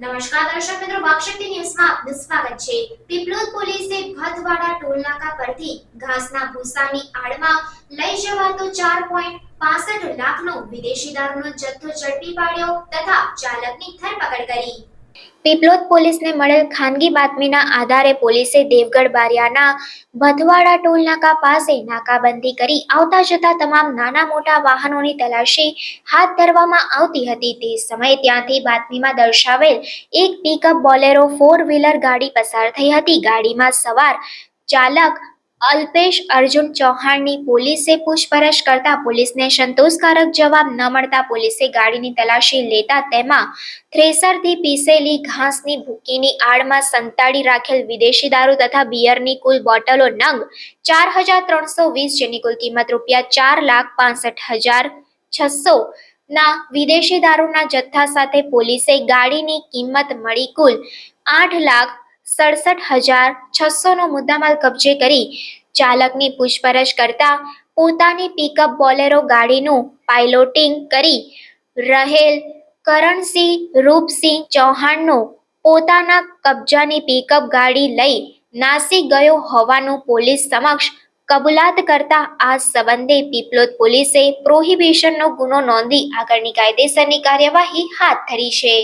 નમસ્કાર દર્શક મિત્રો, વાકશક્તિ ન્યૂઝમાં આપનું સ્વાગત છે। પીપલોદ પોલીસે ભદવાડા ટોલનાકા પરથી ઘાસના ભૂસાની આડમાં લઈ જવાતો 4.65 લાખનો વિદેશી દારૂનો જથ્થો ઝડપી પાડ્યો તથા ચાલકની ધરપકડ કરી। પીપલોદ પોલીસને મળેલ ખાનગી બાતમીના આધારે પોલીસે દેવગઢ બારિયાના ભદવાડા ટોલનાકા પાસે નાકાબંધી કરી આવતા જતા તમામ નાના મોટા વાહનોની તલાશી હાથ ધરવામાં આવતી હતી। તે સમયે ત્યાંથી બાતમીમાં દર્શાવેલ એક પિકઅપ બોલેરો 4 વ્હીલર ગાડી પસાર થઈ હતી। ગાડીમાં સવાર ચાલક અલ્પેશ અર્જુન ચૌહાણની પોલીસે પૂછપરછ કરતા પોલીસને સંતોષકારક જવાબ ન મળતા પોલીસે ગાડીની તલાશી લેતા તેમાં થ્રેસરથી પીસેલી ઘાસની ભૂકીની આડમાં સંતાડી રાખેલ વિદેશી દારૂ તથા બિયરની કુલ બોટલો નંગ 4320 જેની કુલ કિંમત ₹4,65,600 ના વિદેશી દારૂના જથ્થા સાથે પોલીસે ગાડીની કિંમત મળી કુલ 8,67,600 નો મુદ્દામાલ કબજે કરી ચાલકની પૂછપરછ કરતા પોતાની પિકઅપ બોલેરો ગાડીનું પાઇલોટિંગ કરી રહેલ કરણસિંહ રૂપસિંહ ચૌહાણનો પોતાના કબજાની પિકઅપ ગાડી લઈ નાસી ગયો હોવાનું પોલીસ સમક્ષ કબૂલાત કરતા આ સંબંધે પીપલોદ પોલીસે પ્રોહિબિશનનો ગુનો નોંધી આગળની કાયદેસરની કાર્યવાહી હાથ ધરી છે।